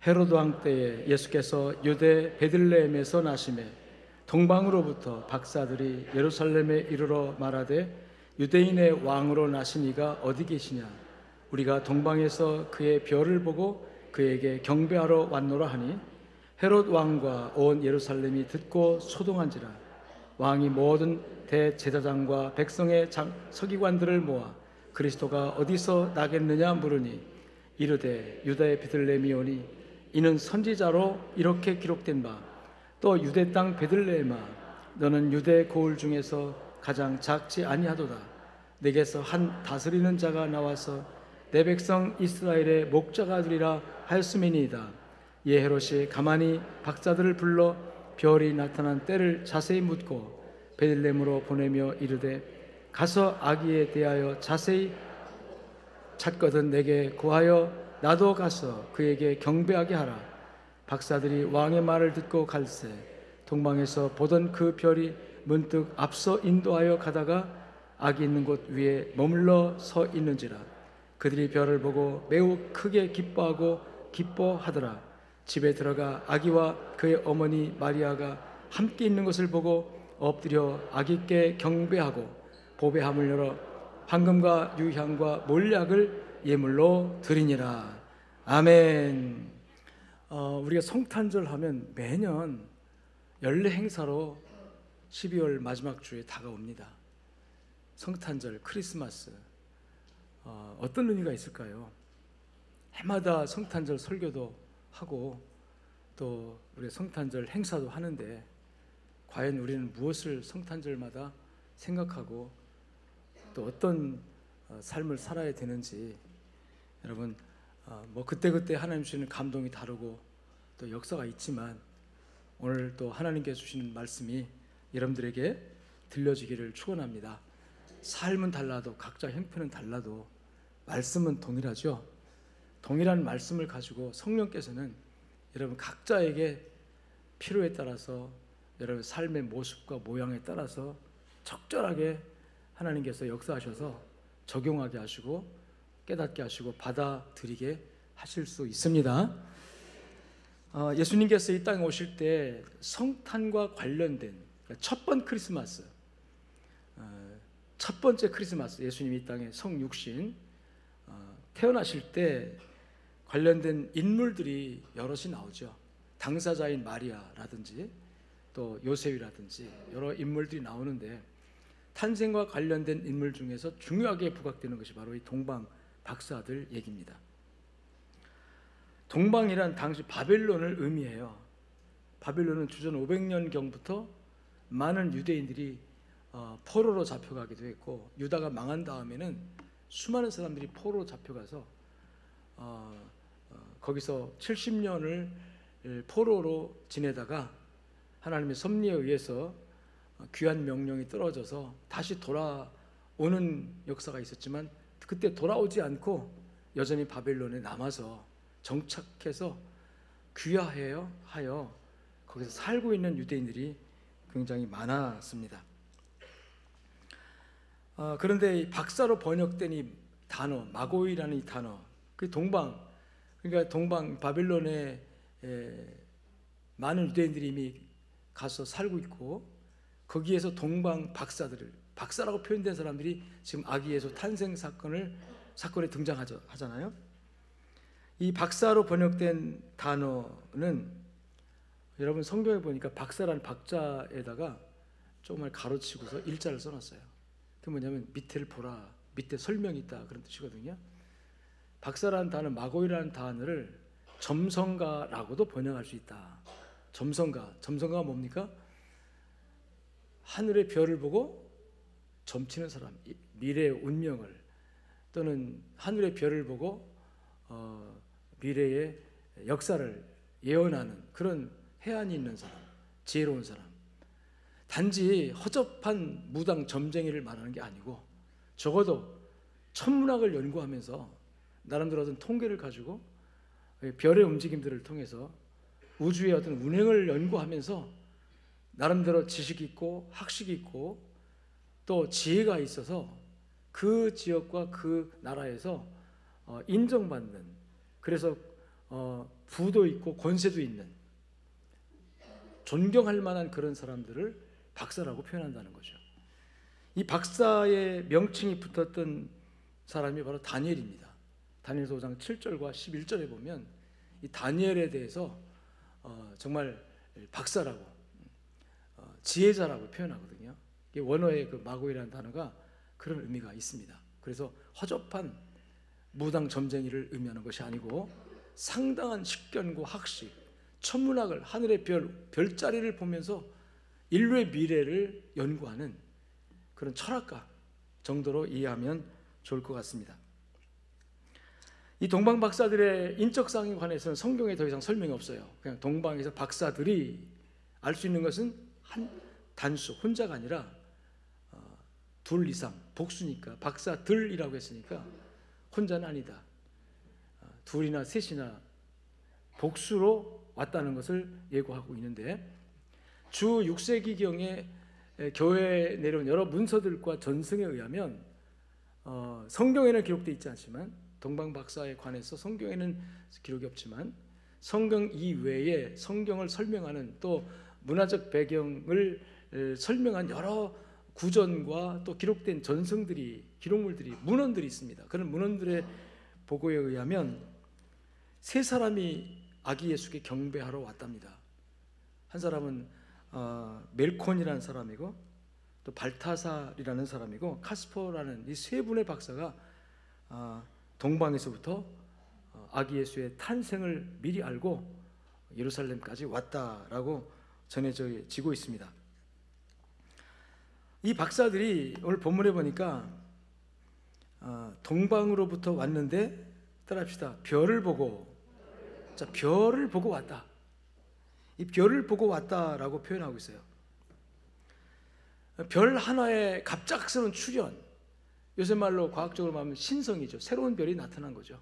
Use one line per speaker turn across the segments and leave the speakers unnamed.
헤로드 왕 때에 예수께서 유대 베들레헴에서 나심에 동방으로부터 박사들이 예루살렘에 이르러 말하되 유대인의 왕으로 나신 이가 어디 계시냐? 우리가 동방에서 그의 별을 보고 그에게 경배하러 왔노라 하니 헤롯 왕과 온 예루살렘이 듣고 소동한지라. 왕이 모든 대제사장과 백성의 서기관들을 모아 그리스도가 어디서 나겠느냐 물으니 이르되 유다의 베들레헴이오니 이는 선지자로 이렇게 기록된 바 또 유대 땅 베들레헴아 너는 유대 고을 중에서 가장 작지 아니하도다. 내게서 한 다스리는 자가 나와서 내 백성 이스라엘의 목자가 되리라 하였음이니이다. 이에 헤롯이 가만히 박사들을 불러 별이 나타난 때를 자세히 묻고 베들레헴으로 보내며 이르되 가서 아기에 대하여 자세히 찾거든 내게 구하여 나도 가서 그에게 경배하게 하라. 박사들이 왕의 말을 듣고 갈새 동방에서 보던 그 별이 문득 앞서 인도하여 가다가 아기 있는 곳 위에 머물러 서 있는지라. 그들이 별을 보고 매우 크게 기뻐하고 기뻐하더라. 집에 들어가 아기와 그의 어머니 마리아가 함께 있는 것을 보고 엎드려 아기께 경배하고 보배함을 열어 황금과 유향과 몰약을 예물로 드리니라. 아멘. 우리가 성탄절 하면 매년 연례 행사로 12월 마지막 주에 다가옵니다. 성탄절, 크리스마스 어떤 의미가 있을까요? 해마다 성탄절 설교도 하고 또 우리 성탄절 행사도 하는데 과연 우리는 무엇을 성탄절마다 생각하고 또 어떤 삶을 살아야 되는지 여러분 뭐 그때그때 하나님 주시는 감동이 다르고 또 역사가 있지만 오늘 또 하나님께서 주시는 말씀이 여러분들에게 들려지기를 축원합니다. 삶은 달라도 각자 형편은 달라도 말씀은 동일하죠. 동일한 말씀을 가지고 성령께서는 여러분 각자에게 필요에 따라서 여러분 삶의 모습과 모양에 따라서 적절하게 하나님께서 역사하셔서 적용하게 하시고 깨닫게 하시고 받아들이게 하실 수 있습니다. 예수님께서 이 땅에 오실 때 성탄과 관련된 첫 번째 크리스마스, 첫 번째 크리스마스, 예수님이 이 땅에 성육신 태어나실 때 관련된 인물들이 여럿이 나오죠. 당사자인 마리아라든지 또 요셉이라든지 여러 인물들이 나오는데 탄생과 관련된 인물 중에서 중요하게 부각되는 것이 바로 이 동방 박사들 얘기입니다. 동방이란 당시 바벨론을 의미해요. 바벨론은 주전 500년경부터 많은 유대인들이 포로로 잡혀가기도 했고 유다가 망한 다음에는 수많은 사람들이 포로로 잡혀가서 거기서 70년을 포로로 지내다가 하나님의 섭리에 의해서 귀한 명령이 떨어져서 다시 돌아오는 역사가 있었지만 그때 돌아오지 않고 여전히 바벨론에 남아서 정착해서 귀화하여 거기서 살고 있는 유대인들이 굉장히 많았습니다. 그런데 이 박사로 번역된 이 단어 마고이라는 이 단어 그 동방 그러니까 동방 바벨론에 많은 유대인들이 이미 가서 살고 있고 거기에서 동방 박사라고 표현된 사람들이 지금 아기 예수 탄생 사건에 등장하잖아요. 이 박사로 번역된 단어는 여러분 성경에 보니까 박사라는 박자에다가 조금만 가로치고서 일자를 써놨어요. 그게 뭐냐면 밑에를 보라, 밑에 설명이 있다 그런 뜻이거든요. 박사라는 단어, 마고이라는 단어를 점성가라고도 번역할 수 있다. 점성가가 뭡니까? 하늘의 별을 보고 점치는 사람, 미래의 운명을 또는 하늘의 별을 보고 미래의 역사를 예언하는 그런 해안이 있는 사람, 지혜로운 사람. 단지 허접한 무당 점쟁이를 말하는 게 아니고 적어도 천문학을 연구하면서 나름대로 어떤 통계를 가지고 별의 움직임들을 통해서 우주의 어떤 운행을 연구하면서 나름대로 지식이 있고 학식이 있고 또 지혜가 있어서 그 지역과 그 나라에서 인정받는 그래서 부도 있고 권세도 있는, 존경할 만한 그런 사람들을 박사라고 표현한다는 거죠. 이 박사의 명칭이 붙었던 사람이 바로 다니엘입니다. 다니엘서 5장 7절과 11절에 보면 이 다니엘에 대해서 정말 박사라고, 지혜자라고 표현하거든요. 원어의 그 마고이라는 단어가 그런 의미가 있습니다. 그래서 허접한 무당 점쟁이를 의미하는 것이 아니고 상당한 식견과 학식, 천문학을, 하늘의 별자리를 보면서 인류의 미래를 연구하는 그런 철학가 정도로 이해하면 좋을 것 같습니다. 이 동방 박사들의 인적사항에 관해서는 성경에 더 이상 설명이 없어요. 그냥 동방에서 박사들이 알 수 있는 것은 한 단수, 혼자가 아니라 둘 이상, 복수니까 박사들이라고 했으니까 혼자는 아니다. 둘이나 셋이나 복수로 왔다는 것을 예고하고 있는데, 주 6세기경에 교회에 내려온 여러 문서들과 전승에 의하면 성경에는 기록되어 있지 않지만, 동방 박사에 관해서 성경에는 기록이 없지만 성경 이외에 성경을 설명하는, 또 문화적 배경을 설명한 여러 구전과 또 기록된 전승들이, 기록물들이, 문헌들이 있습니다. 그런 문헌들의 보고에 의하면 세 사람이 아기 예수께 경배하러 왔답니다. 한 사람은 멜콘이라는 사람이고, 또 발타살이라는 사람이고, 카스퍼라는 이 세 분의 박사가 동방에서부터 아기 예수의 탄생을 미리 알고 예루살렘까지 왔다라고 전해지고 있습니다. 이 박사들이 오늘 본문에 보니까 동방으로부터 왔는데, 따라합시다. 별을 보고, 자, 별을 보고 왔다. 이 별을 보고 왔다라고 표현하고 있어요. 별 하나의 갑작스러운 출현, 요새 말로 과학적으로 말하면 신성이죠. 새로운 별이 나타난 거죠.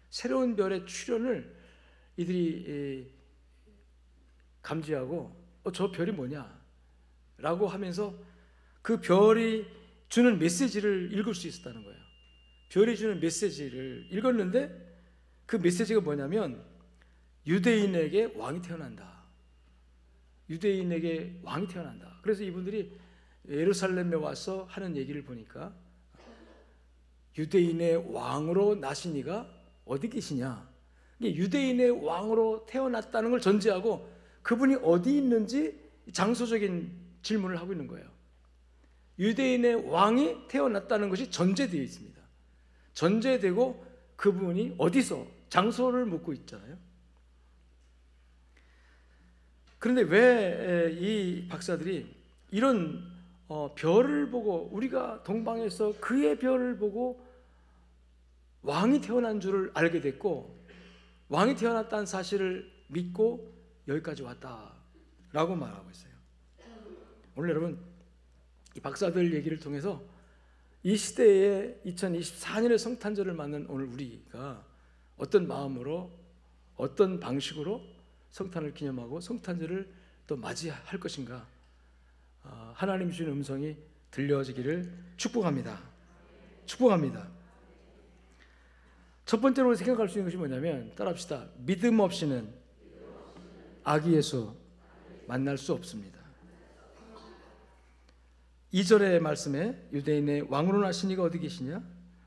새로운 별의 출현을 이들이 감지하고 저 별이 뭐냐 라고 하면서 그 별이 주는 메시지를 읽을 수 있었다는 거예요. 별이 주는 메시지를 읽었는데 그 메시지가 뭐냐면 유대인에게 왕이 태어난다. 유대인에게 왕이 태어난다. 그래서 이분들이 예루살렘에 와서 하는 얘기를 보니까 유대인의 왕으로 나신 이가 어디 계시냐, 유대인의 왕으로 태어났다는 걸 전제하고 그분이 어디 있는지 장소적인 질문을 하고 있는 거예요. 유대인의 왕이 태어났다는 것이 전제되어 있습니다. 전제되고 그분이 어디서, 장소를 묻고 있잖아요. 그런데 왜 이 박사들이 이런 별을 보고, 우리가 동방에서 그의 별을 보고 왕이 태어난 줄을 알게 됐고 왕이 태어났다는 사실을 믿고 여기까지 왔다라고 말하고 있어요. 오늘 여러분, 이 박사들 얘기를 통해서 이 시대에 2024년의 성탄절을 맞는 오늘 우리가 어떤 마음으로, 어떤 방식으로 성탄을 기념하고 성탄절을 또 맞이할 것인가, 하나님 주신 음성이 들려지기를 축복합니다. 축복합니다. 첫 번째로 생각할 수 있는 것이 뭐냐면, 따라합시다. 믿음 없이는 아기 예수 만날 수 없습니다. 2절의 말씀에 유대인의 왕으로 나신 이가 어디 계시냐?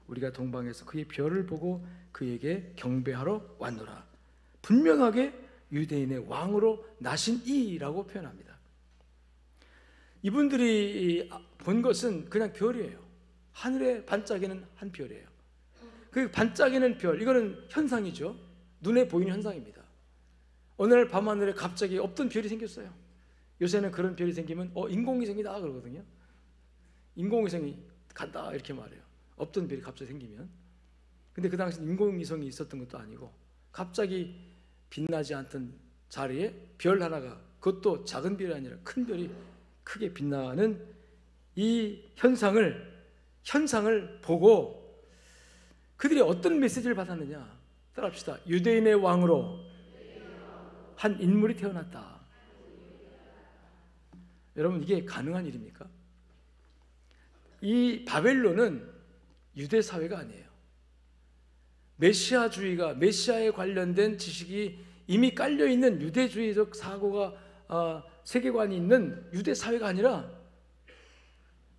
우리가 동방에서 그의 별을 보고 그에게 경배하러 왔노라. 분명하게 유대인의 왕으로 나신 이라고 표현합니다. 이분들이 본 것은 그냥 별이에요. 하늘에 반짝이는 한 별이에요. 그 반짝이는 별, 이거는 현상이죠. 눈에 보이는 현상입니다. 어느 날 밤하늘에 갑자기 없던 별이 생겼어요. 요새는 그런 별이 생기면 인공위성이다 그러거든요. 인공위성이 간다 이렇게 말해요. 없던 별이 갑자기 생기면. 근데 그 당시 인공위성이 있었던 것도 아니고 갑자기 빛나지 않던 자리에 별 하나가, 그것도 작은 별이 아니라 큰 별이 크게 빛나는 이 현상을 보고 그들이 어떤 메시지를 받았느냐? 따라합시다. 유대인의 왕으로 한 인물이 태어났다. 여러분, 이게 가능한 일입니까? 이 바벨론은 유대 사회가 아니에요. 메시아주의가, 메시아에 관련된 지식이 이미 깔려있는 유대주의적 사고가 세계관이 있는 유대 사회가 아니라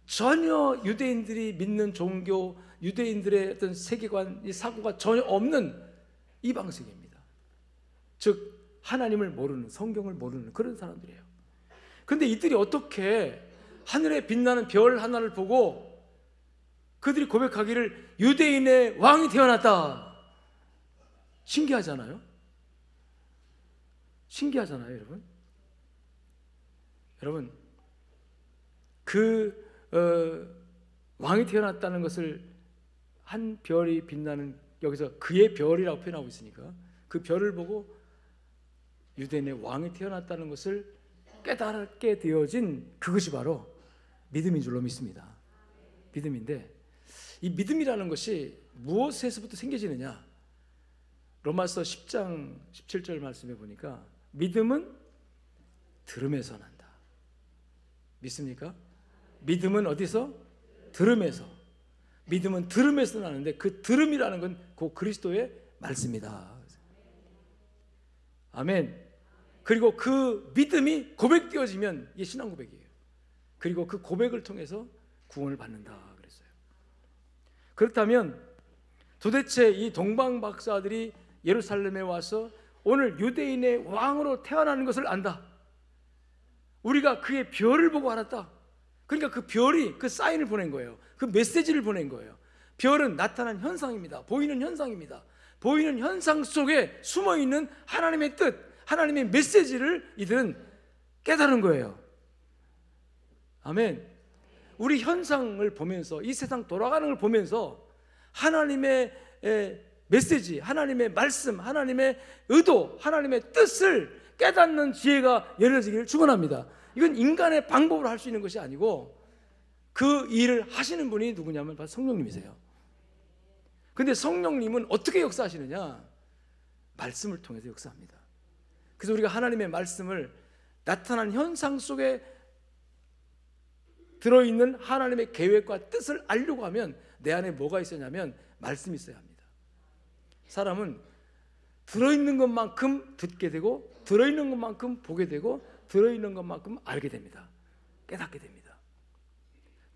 전혀 유대인들이 믿는 종교, 유대인들의 어떤 세계관, 이 사고가 전혀 없는 이방 세계입니다. 즉 하나님을 모르는, 성경을 모르는 그런 사람들이에요. 그런데 이들이 어떻게 하늘에 빛나는 별 하나를 보고 그들이 고백하기를 유대인의 왕이 태어났다. 신기하잖아요. 신기하잖아요, 여러분. 여러분, 왕이 태어났다는 것을 한 별이 빛나는, 여기서 그의 별이라고 표현하고 있으니까 그 별을 보고 유대인의 왕이 태어났다는 것을 깨닫게 되어진 그것이 바로 믿음인 줄로 믿습니다. 믿음인데 이 믿음이라는 것이 무엇에서부터 생겨지느냐? 로마서 10장 17절 말씀에 보니까 믿음은 들음에서 난다. 믿습니까? 믿음은 어디서? 들음에서. 믿음은 들음에서 나는데 그 들음이라는 건 그 그리스도의 말씀이다. 아멘. 그리고 그 믿음이 고백되어지면 이게 신앙 고백이에요. 그리고 그 고백을 통해서 구원을 받는다 그랬어요. 그렇다면 도대체 이 동방 박사들이 예루살렘에 와서 오늘 유대인의 왕으로 태어나는 것을 안다. 우리가 그의 별을 보고 알았다. 그러니까 그 별이 그 사인을 보낸 거예요. 그 메시지를 보낸 거예요. 별은 나타난 현상입니다. 보이는 현상입니다. 보이는 현상 속에 숨어있는 하나님의 뜻, 하나님의 메시지를 이들은 깨달은 거예요. 아멘. 우리 현상을 보면서, 이 세상 돌아가는 걸 보면서 하나님의 메시지, 하나님의 말씀, 하나님의 의도, 하나님의 뜻을 깨닫는 지혜가 열려지기를 축원합니다. 이건 인간의 방법으로 할 수 있는 것이 아니고 그 일을 하시는 분이 누구냐면 바로 성령님이세요. 근데 성령님은 어떻게 역사하시느냐? 말씀을 통해서 역사합니다. 그래서 우리가 하나님의 말씀을 나타난 현상 속에 들어있는 하나님의 계획과 뜻을 알려고 하면 내 안에 뭐가 있었냐면 말씀이 있어야 합니다. 사람은 들어있는 것만큼 듣게 되고 들어있는 것만큼 보게 되고 들어있는 것만큼 알게 됩니다. 깨닫게 됩니다.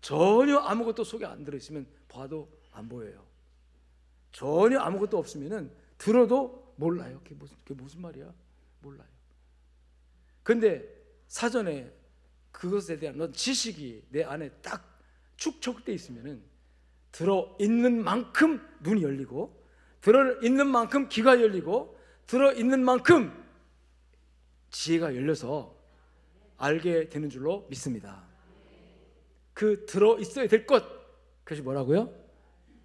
전혀 아무것도 속에 안 들어있으면 봐도 안 보여요. 전혀 아무것도 없으면 들어도 몰라요. 그게 무슨 말이야? 몰라요. 그런데 사전에 그것에 대한 지식이 내 안에 딱 축적되어 있으면 들어있는 만큼 눈이 열리고 들어있는 만큼 귀가 열리고 들어있는 만큼 지혜가 열려서 알게 되는 줄로 믿습니다. 그 들어있어야 될 것, 그것이 뭐라고요?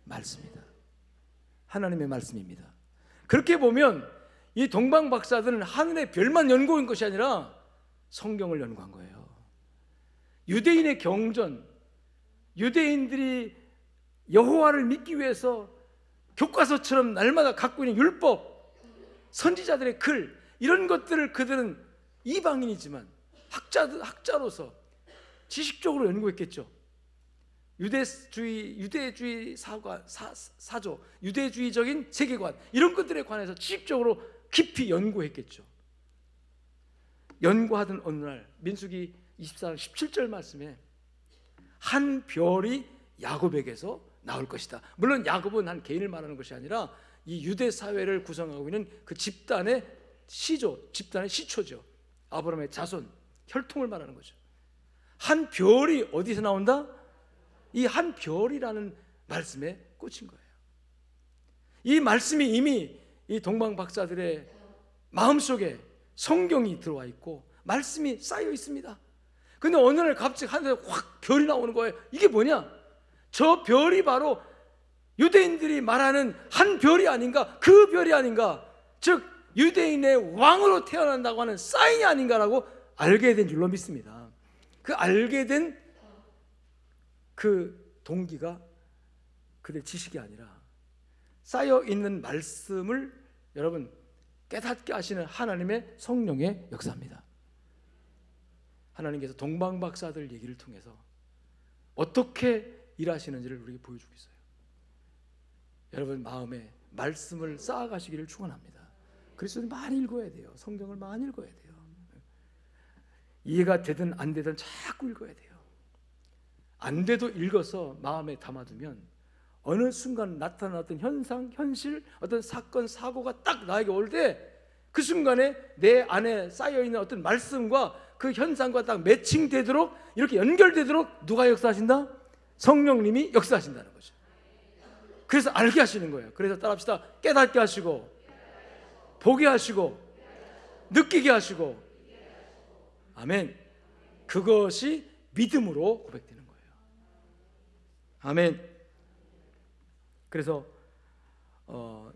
말씀입니다. 하나님의 말씀입니다. 그렇게 보면 이 동방 박사들은 하늘의 별만 연구한 것이 아니라 성경을 연구한 거예요. 유대인의 경전, 유대인들이 여호와를 믿기 위해서 교과서처럼 날마다 갖고 있는 율법, 선지자들의 글, 이런 것들을 그들은 이방인이지만 학자로서 지식적으로 연구했겠죠. 유대주의 사조, 유대주의적인 세계관, 이런 것들에 관해서 지식적으로 깊이 연구했겠죠. 연구하던 어느 날 민수기 24장 17절 말씀에 한 별이 야곱에게서 나올 것이다. 물론 야곱은 한 개인을 말하는 것이 아니라 이 유대 사회를 구성하고 있는 그 집단의 집단의 시초죠. 아브라함의 자손, 혈통을 말하는 거죠. 한 별이 어디서 나온다? 이 한 별이라는 말씀에 꽂힌 거예요. 이 말씀이 이미 이 동방 박사들의 마음속에 성경이 들어와 있고 말씀이 쌓여 있습니다. 근데 어느 날 갑자기 하늘에 확 별이 나오는 거예요. 이게 뭐냐? 저 별이 바로 유대인들이 말하는 한 별이 아닌가? 그 별이 아닌가? 즉 유대인의 왕으로 태어난다고 하는 사인이 아닌가라고 알게 된 줄로 믿습니다. 그 알게 된 그 동기가 그들 지식이 아니라 쌓여 있는 말씀을 여러분 깨닫게 하시는 하나님의 성령의 역사입니다. 하나님께서 동방 박사들 얘기를 통해서 어떻게 일하시는지를 우리에게 보여주고 있어요. 여러분 마음에 말씀을 쌓아가시기를 축원합니다. 그리스도를 많이 읽어야 돼요. 성경을 많이 읽어야 돼요. 이해가 되든 안 되든 자꾸 읽어야 돼요. 안 돼도 읽어서 마음에 담아두면 어느 순간 나타난 어떤 현상, 현실, 어떤 사건, 사고가 딱 나에게 올 때 그 순간에 내 안에 쌓여있는 어떤 말씀과 그 현상과 딱 매칭되도록, 이렇게 연결되도록 누가 역사하신다? 성령님이 역사하신다는 거죠. 그래서 알게 하시는 거예요. 그래서 따라합시다. 깨닫게 하시고, 보게 하시고, 느끼게 하시고. 아멘. 그것이 믿음으로 고백되는 거예요. 아멘. 그래서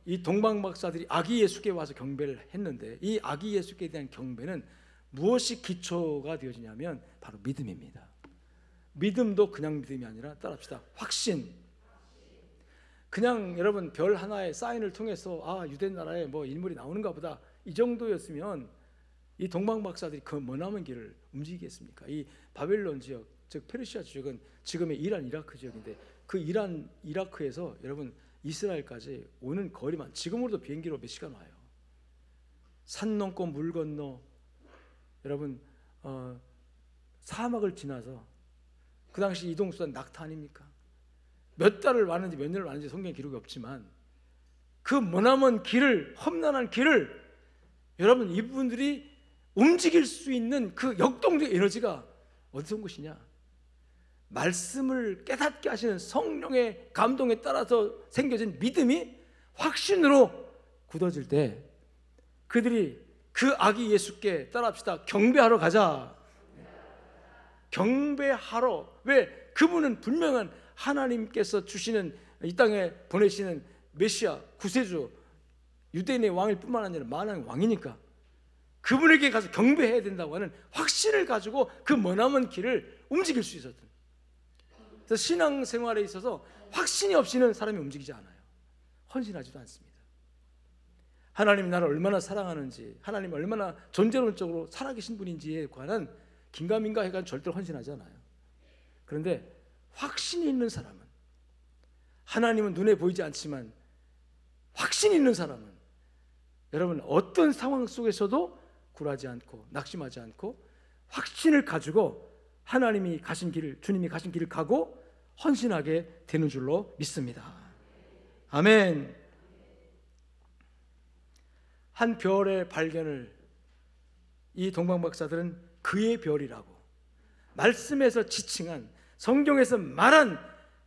이 동방 박사들이 아기 예수께 와서 경배를 했는데, 이 아기 예수께 대한 경배는 무엇이 기초가 되어지냐면 바로 믿음입니다. 믿음도 그냥 믿음이 아니라, 따라합시다, 확신. 그냥 여러분 별 하나의 사인을 통해서 아, 유대 나라에 뭐 인물이 나오는가 보다, 이 정도였으면 이 동방 박사들이 그 머나먼 길을 움직이겠습니까? 이 바벨론 지역, 즉 페르시아 지역은 지금의 이란, 이라크 지역인데, 그 이란, 이라크에서 여러분 이스라엘까지 오는 거리만 지금으로도 비행기로 몇 시간 와요. 산 넘고 물 건너, 여러분 사막을 지나서, 그 당시 이동수단 낙타 아닙니까? 몇 달을 왔는지 몇 년을 왔는지 성경에 기록이 없지만 그 머나먼 길을, 험난한 길을 여러분 이분들이 움직일 수 있는 그 역동적 에너지가 어디서 온 것이냐? 말씀을 깨닫게 하시는 성령의 감동에 따라서 생겨진 믿음이 확신으로 굳어질 때 그들이 그 아기 예수께, 따라합시다, 경배하러 가자. 경배하러. 왜? 그분은 분명한 하나님께서 주시는, 이 땅에 보내시는 메시아, 구세주, 유대인의 왕일 뿐만 아니라 만왕의 왕이니까 그분에게 가서 경배해야 된다고 하는 확신을 가지고 그 머나먼 길을 움직일 수 있었던. 그래서 신앙생활에 있어서 확신이 없이는 사람이 움직이지 않아요. 헌신하지도 않습니다. 하나님이 나를 얼마나 사랑하는지, 하나님이 얼마나 존재론적으로 살아계신 분인지에 관한 긴가민가 해가 절대로 헌신하지 않아요. 그런데 확신이 있는 사람은, 하나님은 눈에 보이지 않지만 확신이 있는 사람은 여러분 어떤 상황 속에서도 굴하지 않고 낙심하지 않고 확신을 가지고 하나님이 가신 길을, 주님이 가신 길을 가고 헌신하게 되는 줄로 믿습니다. 아멘. 한 별의 발견을 이 동방 박사들은 그의 별이라고, 말씀에서 지칭한, 성경에서 말한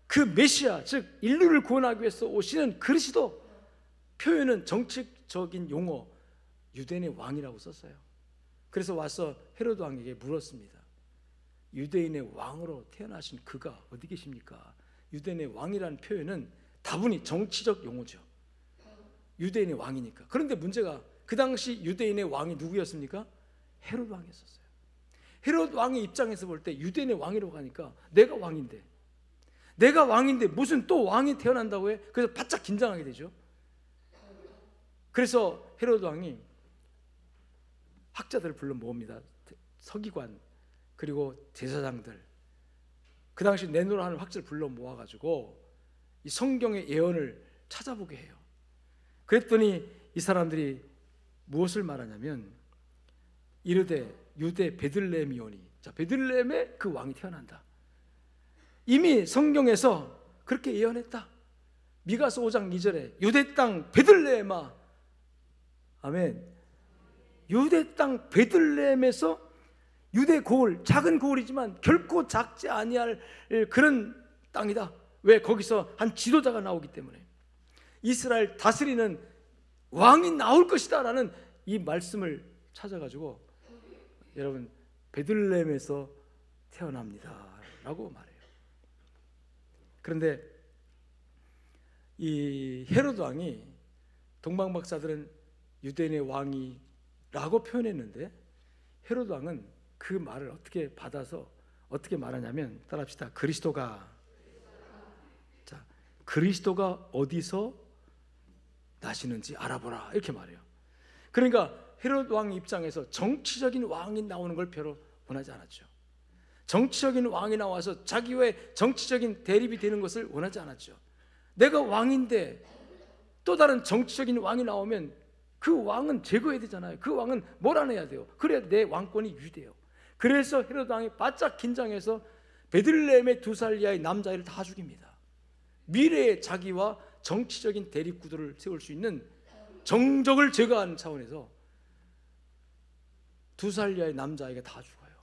그 메시아, 즉 인류를 구원하기 위해서 오시는 그리스도, 표현은 정책적인 용어 유대인의 왕이라고 썼어요. 그래서 와서 헤로드 왕에게 물었습니다. 유대인의 왕으로 태어나신 그가 어디 계십니까? 유대인의 왕이라는 표현은 다분히 정치적 용어죠. 유대인의 왕이니까. 그런데 문제가, 그 당시 유대인의 왕이 누구였습니까? 헤로드 왕이었어요. 헤로드 왕의 입장에서 볼 때 유대인의 왕이라고 하니까 내가 왕인데 무슨 또 왕이 태어난다고 해? 그래서 바짝 긴장하게 되죠. 그래서 헤로드 왕이 학자들을 불러 모읍니다. 서기관, 그리고 제사장들, 그 당시 내노라 하는 학자를 불러 모아가지고 이 성경의 예언을 찾아보게 해요. 그랬더니 이 사람들이 무엇을 말하냐면, 이르되 유대 베들레헴이오니, 자, 베들레헴에 그 왕이 태어난다. 이미 성경에서 그렇게 예언했다. 미가서 5장 2절에 유대 땅 베들레헴아, 아멘, 유대 땅 베들레헴에서 유대 고을, 작은 고을이지만 결코 작지 아니할 그런 땅이다. 왜? 거기서 한 지도자가 나오기 때문에 이스라엘 다스리는 왕이 나올 것이다 라는 이 말씀을 찾아가지고 여러분 베들레헴에서 태어납니다 라고 말해요. 그런데 이 헤로드 왕이, 동방 박사들은 유대인의 왕이라고 표현했는데 헤로드 왕은 그 말을 어떻게 받아서 어떻게 말하냐면, 따라합시다. 그리스도가, 자, 그리스도가 어디서 나시는지 알아보라, 이렇게 말해요. 그러니까 헤로드 왕 입장에서 정치적인 왕이 나오는 걸 별로 원하지 않았죠. 정치적인 왕이 나와서 자기 외 정치적인 대립이 되는 것을 원하지 않았죠. 내가 왕인데 또 다른 정치적인 왕이 나오면 그 왕은 제거해야 되잖아요. 그 왕은 몰아내야 돼요. 그래야 내 왕권이 유지돼요. 그래서 헤로드 왕이 바짝 긴장해서 베들레헴의 2살 이하의 남자아이를 다 죽입니다. 미래의 자기와 정치적인 대립구도를 세울 수 있는 정적을 제거하는 차원에서 2살 이하의 남자아이가 다 죽어요.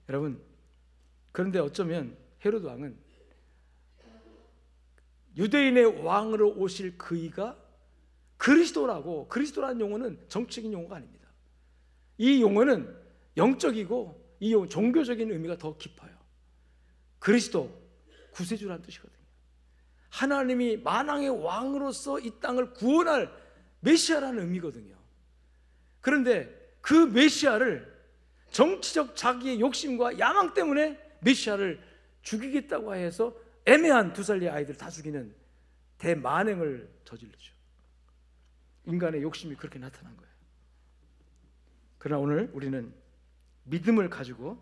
여러분, 그런데 어쩌면 헤로드 왕은 유대인의 왕으로 오실 그이가 그리스도라고, 그리스도라는 용어는 정치적인 용어가 아닙니다. 이 용어는 영적이고 이 용어 종교적인 의미가 더 깊어요. 그리스도, 구세주라는 뜻이거든요. 하나님이 만왕의 왕으로서 이 땅을 구원할 메시아라는 의미거든요. 그런데 그 메시아를 정치적 자기의 욕심과 야망 때문에 메시아를 죽이겠다고 해서 애매한 2살의 아이들 다 죽이는 대만행을 저지르죠. 인간의 욕심이 그렇게 나타난 거예요. 그러나 오늘 우리는 믿음을 가지고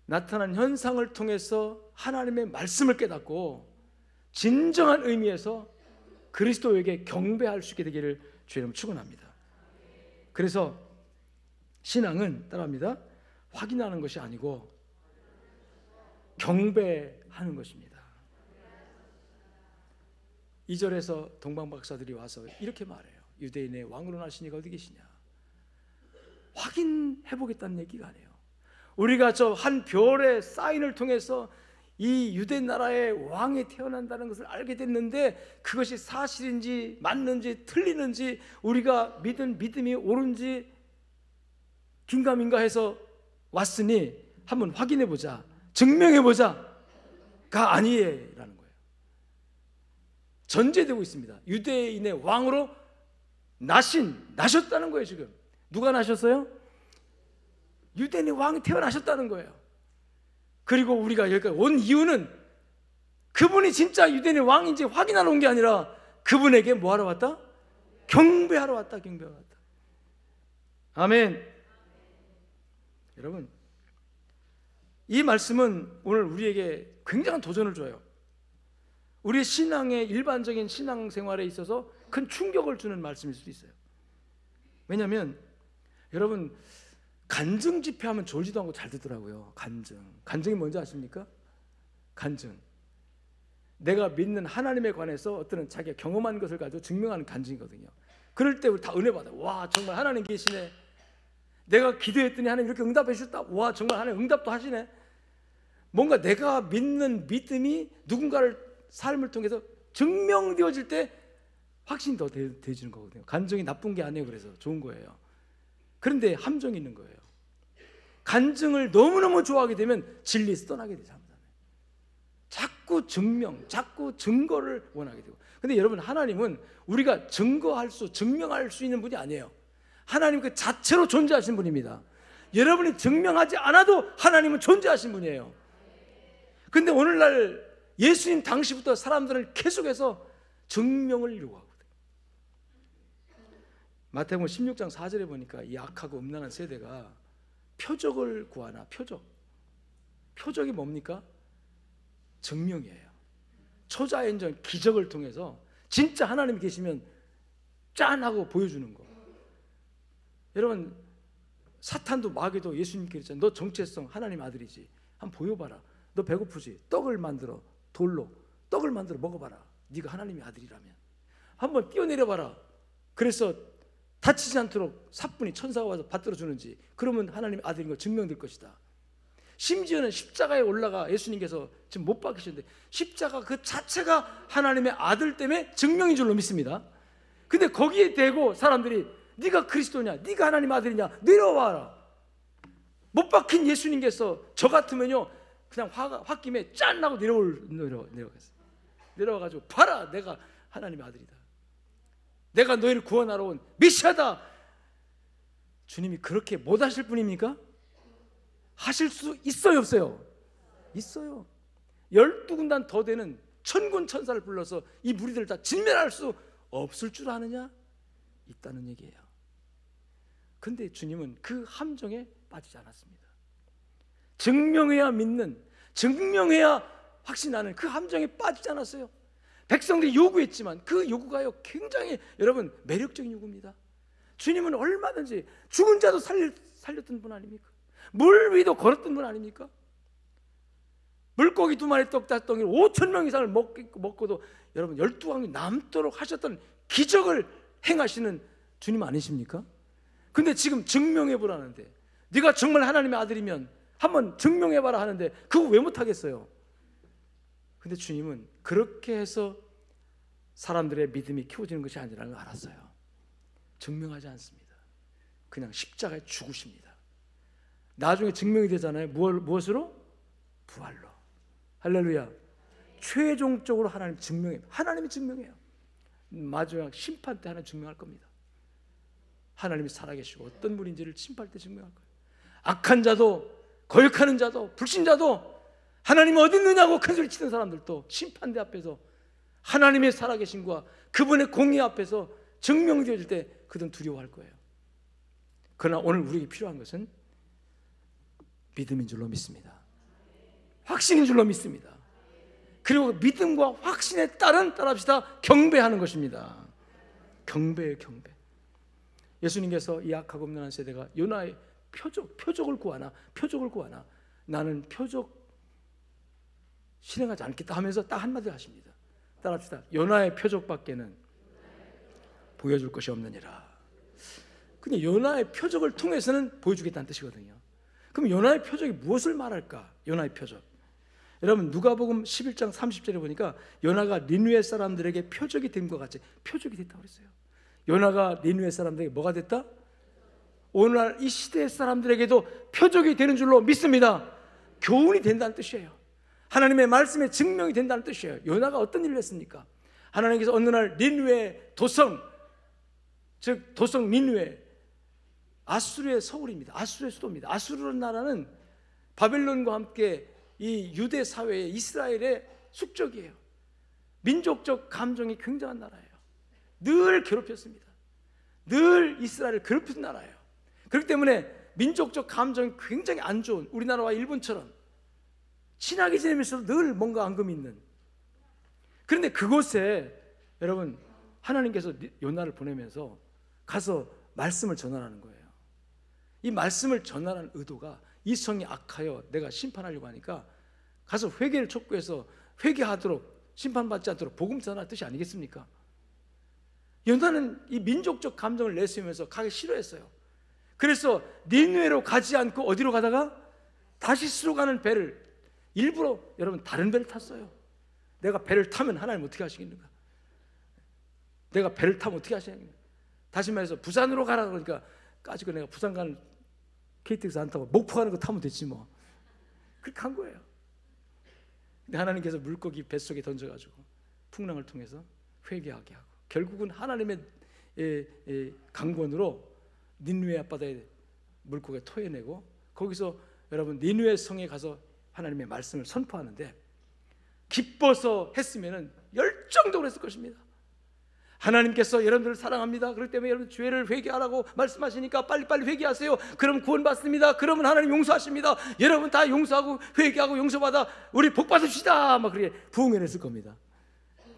나타난 현상을 통해서 하나님의 말씀을 깨닫고 진정한 의미에서 그리스도에게 경배할 수 있게 되기를 주의 이름으로 축원합니다. 그래서 신앙은 따라합니다. 확인하는 것이 아니고 경배하는 것입니다. 2절에서 동방박사들이 와서 이렇게 말해요. 유대인의 왕으로 나시니가 어디 계시냐? 확인해 보겠다는 얘기가 아니에요. 우리가 저 한 별의 사인을 통해서 이 유대 나라의 왕이 태어난다는 것을 알게 됐는데 그것이 사실인지 맞는지 틀리는지 우리가 믿은 믿음이 옳은지 긴가민가 해서 왔으니 한번 확인해 보자, 증명해 보자가 아니에라는 거예요. 전제되고 있습니다. 유대인의 왕으로 나셨다는 거예요. 지금 누가 나셨어요? 유대인의 왕이 태어나셨다는 거예요. 그리고 우리가 여기까지 온 이유는 그분이 진짜 유대인의 왕인지 확인하러 온 게 아니라 그분에게 뭐 하러 왔다? 경배하러 왔다. 경배하러 왔다. 아멘. 여러분, 이 말씀은 오늘 우리에게 굉장한 도전을 줘요. 우리의 신앙의 일반적인 신앙생활에 있어서 큰 충격을 주는 말씀일 수도 있어요. 왜냐하면 여러분, 간증 집회하면 졸지도 않고 잘 듣더라고요. 간증이 뭔지 아십니까? 간증, 내가 믿는 하나님에 관해서 어떤 자기가 경험한 것을 가지고 증명하는 간증이거든요. 그럴 때 우리 다 은혜 받아요. 와, 정말 하나님 계시네. 내가 기도했더니 하나님 이렇게 응답해 주셨다. 와, 정말 하나님 응답도 하시네. 뭔가 내가 믿는 믿음이 누군가를 삶을 통해서 증명되어질 때 확신이 더 되어지는 거거든요. 간증이 나쁜 게 아니에요. 그래서 좋은 거예요. 그런데 함정이 있는 거예요. 간증을 너무너무 좋아하게 되면 진리에서 떠나게 되죠. 자꾸 자꾸 증거를 원하게 되고. 근데 여러분, 하나님은 우리가 증명할 수 있는 분이 아니에요. 하나님 그 자체로 존재하신 분입니다. 여러분이 증명하지 않아도 하나님은 존재하신 분이에요. 근데 오늘날 예수님 당시부터 사람들은 계속해서 증명을 요구하거든요. 마태복음 16장 4절에 보니까 이 악하고 음란한 세대가 표적을 구하나. 표적이 뭡니까? 증명이에요. 초자연적 기적을 통해서 진짜 하나님이 계시면 짠 하고 보여주는 거. 여러분, 사탄도 마귀도 예수님께 그랬잖아요. 너 정체성 하나님 아들이지, 한번 보여봐라. 너 배고프지? 돌로 떡을 만들어 먹어봐라. 네가 하나님의 아들이라면 한번 뛰어내려봐라. 그래서 다치지 않도록 사뿐히 천사가 와서 받들어 주는지, 그러면 하나님의 아들인 걸 증명될 것이다. 심지어는 십자가에 올라가 예수님께서 지금 못 박히셨는데 십자가 그 자체가 하나님의 아들 때문에 증명인 줄로 믿습니다. 근데 거기에 대고 사람들이 네가 그리스도냐, 네가 하나님의 아들이냐, 내려와라. 못 박힌 예수님께서 저 같으면요 그냥 홧김에 짠 하고 내려가겠어요. 내려와가지고 봐라, 내가 하나님의 아들이다, 내가 너희를 구원하러 온 메시아다. 주님이 그렇게 못 하실 분입니까? 하실 수 있어요, 없어요? 있어요. 12군단 더 되는 천군 천사를 불러서 이 무리들을 다 진멸할 수 없을 줄 아느냐? 있다는 얘기예요. 근데 주님은 그 함정에 빠지지 않았습니다. 증명해야 믿는, 증명해야 확신하는 그 함정에 빠지지 않았어요. 백성들이 요구했지만 그 요구가요 굉장히 여러분 매력적인 요구입니다. 주님은 얼마든지 죽은 자도 살렸던 분 아닙니까? 물 위도 걸었던 분 아닙니까? 물고기 2마리 떡 5덩이 5,000명 이상을 먹고도 여러분 12왕이 남도록 하셨던 기적을 행하시는 주님 아니십니까? 근데 지금 증명해보라는데, 네가 정말 하나님의 아들이면 한번 증명해봐라 하는데 그거 왜 못하겠어요? 근데 주님은 그렇게 해서 사람들의 믿음이 키워지는 것이 아니라는 걸 알았어요. 증명하지 않습니다. 그냥 십자가에 죽으십니다. 나중에 증명이 되잖아요. 무엇으로? 부활로. 할렐루야. 최종적으로 하나님이 증명해요. 하나님이 증명해요. 마지막 심판 때 하나님 증명할 겁니다. 하나님이 살아계시고 어떤 분인지를 심판할 때 증명할 거예요. 악한 자도 거역하는 자도 불신자도 하나님 어디 있느냐고 큰소리 치는 사람들도 심판대 앞에서 하나님의 살아계심과 그분의 공의 앞에서 증명되어질 때 그들은 두려워할 거예요. 그러나 오늘 우리에게 필요한 것은 믿음인 줄로 믿습니다. 확신인 줄로 믿습니다. 그리고 믿음과 확신에 따릅시다 경배하는 것입니다. 경배예요, 경배. 예수님께서 이 악하고 음란한 세대가 요나의 표적을 구하나 나는 표적 실행하지 않겠다 하면서 딱 한마디 하십니다. 따라합시다. 요나의 표적밖에는 보여줄 것이 없느니라. 근데 요나의 표적을 통해서는 보여주겠다는 뜻이거든요. 그럼 요나의 표적이 무엇을 말할까? 요나의 표적. 여러분 누가복음 11장 30절에 보니까 요나가 니느웨 사람들에게 표적이 된 것 같이 표적이 됐다고 그랬어요. 요나가 니느웨 사람들에게 뭐가 됐다? 오늘날 이 시대의 사람들에게도 표적이 되는 줄로 믿습니다. 교훈이 된다는 뜻이에요. 하나님의 말씀에 증명이 된다는 뜻이에요. 요나가 어떤 일을 했습니까? 하나님께서 어느 날 니느웨 도성, 즉 도성 니느웨, 아수르의 서울입니다. 아수르의 수도입니다. 아수르라는 나라는 바벨론과 함께 이 유대 사회의 이스라엘의 숙적이에요. 민족적 감정이 굉장한 나라예요. 늘 괴롭혔습니다. 늘 이스라엘을 괴롭힌 나라예요. 그렇기 때문에 민족적 감정이 굉장히 안 좋은, 우리나라와 일본처럼 친하게 지내면서도 늘 뭔가 앙금이 있는. 그런데 그곳에 여러분 하나님께서 요나를 보내면서 가서 말씀을 전하라는 거예요. 이 말씀을 전하라는 의도가 이 성이 악하여 내가 심판하려고 하니까 가서 회개를 촉구해서 회개하도록, 심판받지 않도록 복음 전하는 뜻이 아니겠습니까? 요나는 이 민족적 감정을 내세우면서 가기 싫어했어요. 그래서 니느웨로 가지 않고 어디로 가다가 다시스로 가는 배를 일부러 여러분 다른 배를 탔어요. 내가 배를 타면 하나님 어떻게 하시겠는가? 내가 배를 타면 어떻게 하시겠는가? 다시 말해서 부산으로 가라 그러니까 까짓거 내가 부산 가는 KTX 안 타고 목포 가는 거 타면 됐지 뭐. 그렇게 한 거예요. 근데 하나님께서 물고기 뱃속에 던져가지고 풍랑을 통해서 회개하게 하고 결국은 하나님의 강권으로 니느웨 앞바다에 물고기가 토해내고 거기서 여러분 니느웨 성에 가서 하나님의 말씀을 선포하는데 기뻐서 했으면 열정적으로 했을 것입니다. 하나님께서 여러분들을 사랑합니다. 그렇기 때문에 여러분 죄를 회개하라고 말씀하시니까 빨리빨리 회개하세요. 그럼 구원받습니다. 그러면 하나님 용서하십니다. 여러분 다 용서하고 회개하고 용서받아 우리 복 받읍시다. 막 그렇게 부흥해냈을 겁니다.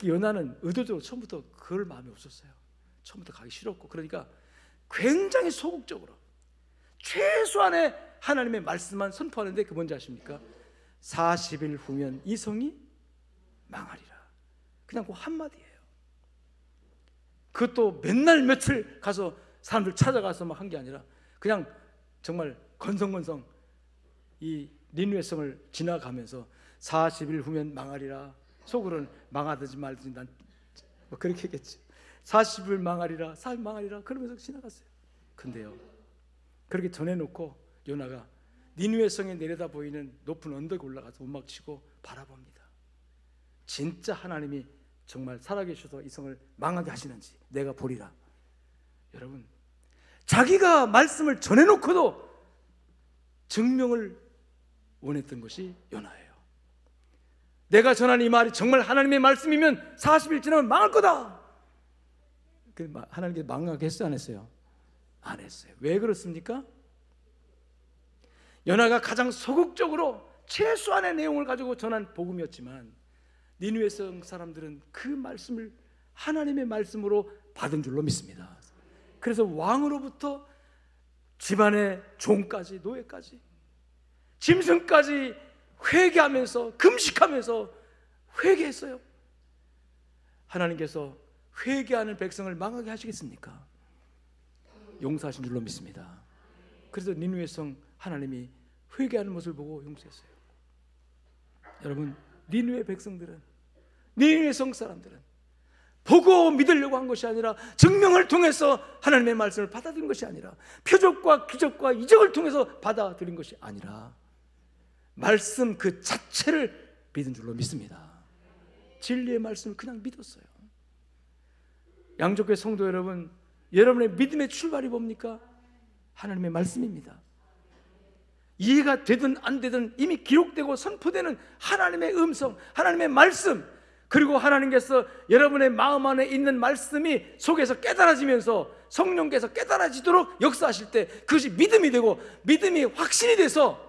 요나는 의도적으로 처음부터 그럴 마음이 없었어요. 처음부터 가기 싫었고 그러니까 굉장히 소극적으로 최소한의 하나님의 말씀만 선포하는데 그 뭔지 아십니까? 40일 후면 이 성이 망하리라. 그냥 그 한마디예요. 그것도 맨날 며칠 가서 사람들 찾아가서 막 한 게 아니라 그냥 정말 건성건성 이 니느웨 성을 지나가면서 40일 후면 망하리라. 속으로는 망하든지 말든지 난 뭐 그렇게 했겠지. 40일 망하리라, 40일 망하리라 그러면서 지나갔어요. 근데요 그렇게 전해놓고 요나가 니느웨 성에 내려다 보이는 높은 언덕에 올라가서 움막치고 바라봅니다. 진짜 하나님이 정말 살아계셔서 이 성을 망하게 하시는지 내가 보리라. 여러분 자기가 말씀을 전해놓고도 증명을 원했던 것이 요나예요. 내가 전한 이 말이 정말 하나님의 말씀이면 40일 지나면 망할 거다. 하나님께서 망하게 했어요 안 했어요? 안 했어요. 왜 그렇습니까? 요나가 가장 소극적으로 최소한의 내용을 가지고 전한 복음이었지만 니느웨 성 사람들은 그 말씀을 하나님의 말씀으로 받은 줄로 믿습니다. 그래서 왕으로부터 집안의 종까지 노예까지 짐승까지 회개하면서 금식하면서 회개했어요. 하나님께서 회개하는 백성을 망하게 하시겠습니까? 용서하신 줄로 믿습니다. 그래서 니느웨 성 하나님이 회개하는 모습을 보고 용서했어요. 여러분, 니느웨 백성들은, 니느웨 성 사람들은 보고 믿으려고 한 것이 아니라 증명을 통해서 하나님의 말씀을 받아들인 것이 아니라 표적과 기적과 이적을 통해서 받아들인 것이 아니라 말씀 그 자체를 믿은 줄로 믿습니다. 진리의 말씀을 그냥 믿었어요. 양족교회 성도 여러분, 여러분의 믿음의 출발이 뭡니까? 하나님의 말씀입니다. 이해가 되든 안 되든 이미 기록되고 선포되는 하나님의 음성, 하나님의 말씀, 그리고 하나님께서 여러분의 마음 안에 있는 말씀이 속에서 깨달아지면서 성령께서 깨달아지도록 역사하실 때 그것이 믿음이 되고 믿음이 확신이 돼서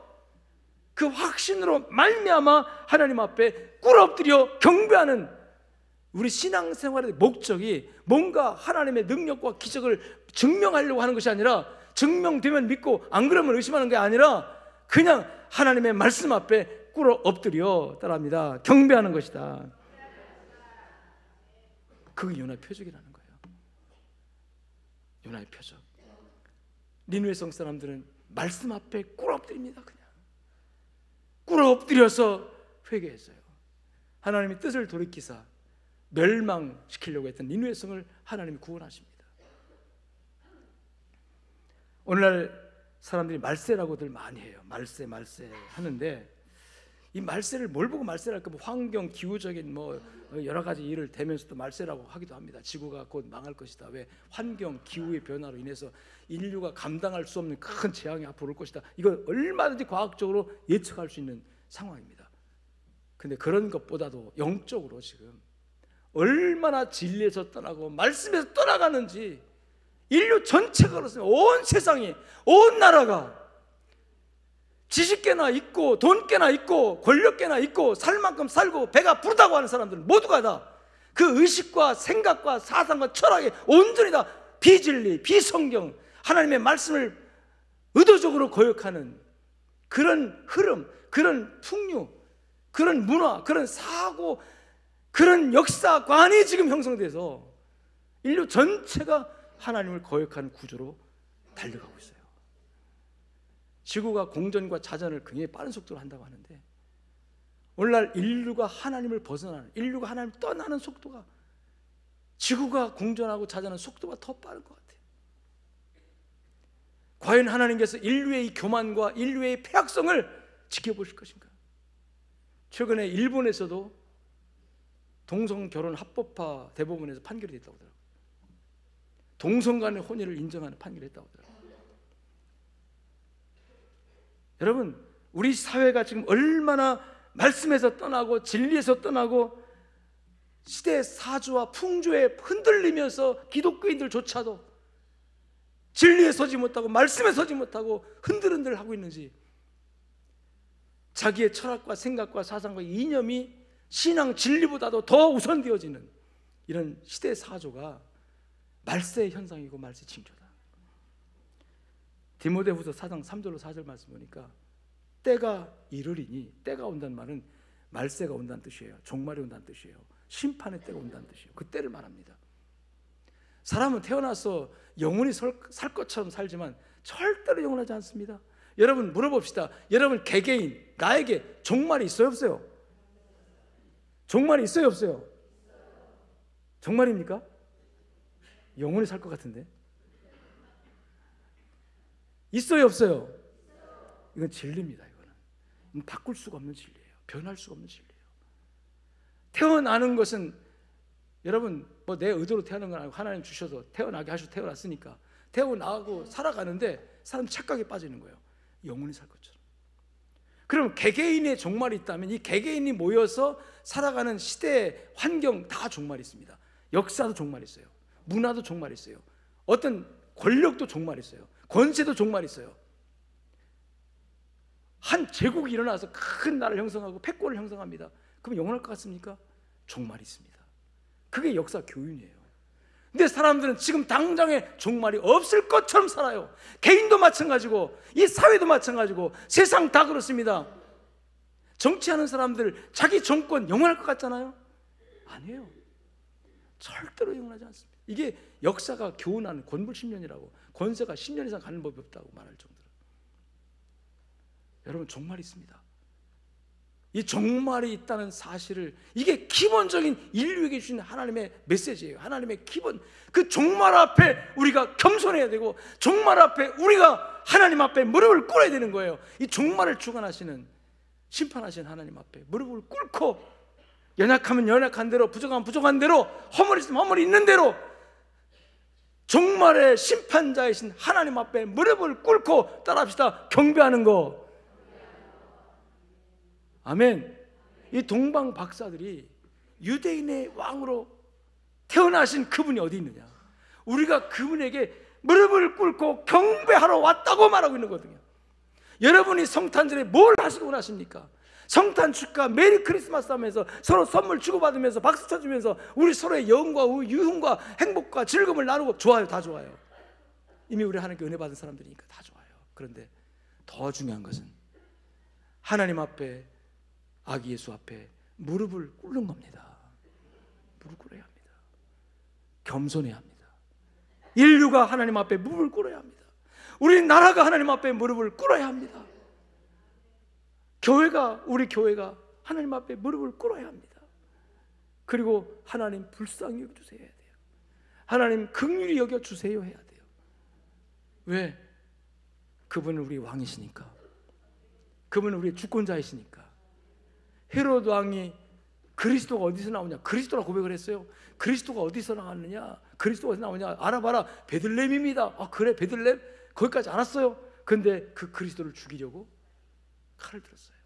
그 확신으로 말미암아 하나님 앞에 꿇어엎드려 경배하는 우리 신앙생활의 목적이 뭔가 하나님의 능력과 기적을 증명하려고 하는 것이 아니라 증명되면 믿고 안 그러면 의심하는 게 아니라 그냥 하나님의 말씀 앞에 꿇어엎드려 따라합니다. 경배하는 것이다. 그게 요나의 표적이라는 거예요. 요나의 표적. 니느웨 성 사람들은 말씀 앞에 꿇어엎드립니다. 그냥 꿇어엎드려서 회개했어요. 하나님이 뜻을 돌이키사 멸망시키려고 했던 니느웨 성을 하나님이 구원하십니다. 오늘날 사람들이 말세라고들 많이 해요. 말세 하는데 이 말세를 뭘 보고 말세를 할까? 뭐 환경, 기후적인 뭐 여러 가지 일을 대면서도 말세라고 하기도 합니다. 지구가 곧 망할 것이다. 왜? 환경, 기후의 변화로 인해서 인류가 감당할 수 없는 큰 재앙이 앞으로 올 것이다. 이건 얼마든지 과학적으로 예측할 수 있는 상황입니다. 근데 그런 것보다도 영적으로 지금 얼마나 진리에서 떠나고 말씀에서 떠나가는지 인류 전체가 그렇습니다. 온 세상이, 온 나라가 지식계나 있고 돈계나 있고 권력계나 있고 살 만큼 살고 배가 부르다고 하는 사람들은 모두가 다 그 의식과 생각과 사상과 철학이 온전히 다 비진리, 비성경, 하나님의 말씀을 의도적으로 거역하는 그런 흐름, 그런 풍류, 그런 문화, 그런 사고, 그런 역사관이 지금 형성돼서 인류 전체가 하나님을 거역하는 구조로 달려가고 있어요. 지구가 공전과 자전을 굉장히 빠른 속도로 한다고 하는데 오늘날 인류가 하나님을 벗어나는, 인류가 하나님을 떠나는 속도가 지구가 공전하고 자전하는 속도가 더 빠른 것 같아요. 과연 하나님께서 인류의 이 교만과 인류의 폐악성을 지켜보실 것인가? 최근에 일본에서도 동성결혼 합법화 대법원에서 판결이 됐다고 하더라고요. 동성 간의 혼인을 인정하는 판결이 했다고 하더라고요. 여러분, 우리 사회가 지금 얼마나 말씀에서 떠나고 진리에서 떠나고 시대의 사주와 풍조에 흔들리면서 기독교인들조차도 진리에 서지 못하고 말씀에 서지 못하고 흔들흔들 하고 있는지, 자기의 철학과 생각과 사상과 이념이 신앙 진리보다도 더 우선되어지는 이런 시대의 사조가 말세의 현상이고 말세 징조다. 디모데후서 4장 3절로 4절 말씀 보니까 때가 이르리니, 때가 온다는 말은 말세가 온다는 뜻이에요. 종말이 온다는 뜻이에요. 심판의 때가 온다는 뜻이에요. 그 때를 말합니다. 사람은 태어나서 영원히 살 것처럼 살지만 절대로 영원하지 않습니다. 여러분 물어봅시다. 여러분 개개인 나에게 종말이 있어요 없어요? 종말이 있어요 없어요? 종말입니까? 영원히 살 것 같은데. 있어요 없어요? 이건 진리입니다. 이거는 바꿀 수가 없는 진리예요. 변할 수가 없는 진리예요. 태어나는 것은 여러분 뭐 내 의도로 태어난 건 아니고 하나님 주셔서 태어나게 하시고 태어났으니까 태어나고 살아가는데 사람 착각에 빠지는 거예요. 영원히 살 것처럼. 그럼 개개인의 종말이 있다면 이 개개인이 모여서 살아가는 시대, 환경 다 종말이 있습니다. 역사도 종말이 있어요. 문화도 종말이 있어요. 어떤 권력도 종말이 있어요. 권세도 종말이 있어요. 한 제국이 일어나서 큰 나라를 형성하고 패권을 형성합니다. 그럼 영원할 것 같습니까? 종말이 있습니다. 그게 역사 교훈이에요. 근데 사람들은 지금 당장에 종말이 없을 것처럼 살아요. 개인도 마찬가지고 이 사회도 마찬가지고 세상 다 그렇습니다. 정치하는 사람들 자기 정권 영원할 것 같잖아요. 아니에요. 절대로 영원하지 않습니다. 이게 역사가 교훈하는 권불 10년이라고, 권세가 10년 이상 가는 법이 없다고 말할 정도로. 여러분, 종말이 있습니다. 이 종말이 있다는 사실을, 이게 기본적인 인류에게 주신 하나님의 메시지예요. 하나님의 기본, 그 종말 앞에 우리가 겸손해야 되고, 종말 앞에 우리가 하나님 앞에 무릎을 꿇어야 되는 거예요. 이 종말을 주관하시는, 심판하신 하나님 앞에 무릎을 꿇고, 연약하면 연약한 대로, 부족하면 부족한 대로, 허물이 있으면 허물이 있는 대로 종말의 심판자이신 하나님 앞에 무릎을 꿇고 따라합시다. 경배하는 거. 아멘. 이 동방 박사들이 유대인의 왕으로 태어나신 그분이 어디 있느냐, 우리가 그분에게 무릎을 꿇고 경배하러 왔다고 말하고 있는 거거든요. 여러분이 성탄절에 뭘 하시고 원하십니까? 성탄 축하, 메리 크리스마스 하면서 서로 선물 주고받으면서 박수 쳐주면서 우리 서로의 영과 유흥과 행복과 즐거움을 나누고, 좋아요. 다 좋아요. 이미 우리 하나님께 은혜 받은 사람들이니까 다 좋아요. 그런데 더 중요한 것은 하나님 앞에, 아기 예수 앞에 무릎을 꿇는 겁니다. 무릎 꿇어야 합니다. 겸손해야 합니다. 인류가 하나님 앞에 무릎을 꿇어야 합니다. 우리 나라가 하나님 앞에 무릎을 꿇어야 합니다. 교회가, 우리 교회가 하나님 앞에 무릎을 꿇어야 합니다. 그리고 하나님 불쌍히 여겨주세요 해야 돼요. 하나님 긍휼히 여겨주세요 해야 돼요. 왜? 그분은 우리 왕이시니까. 그분은 우리의 주권자이시니까. 헤로드 왕이 그리스도가 어디서 나오냐, 그리스도라 고백을 했어요. 그리스도가 어디서 나왔느냐, 그리스도가 어디서 나오냐, 알아봐라. 베들레헴입니다. 아, 그래, 베들레헴? 거기까지 알았어요. 근데 그 그리스도를 죽이려고 칼을 들었어요.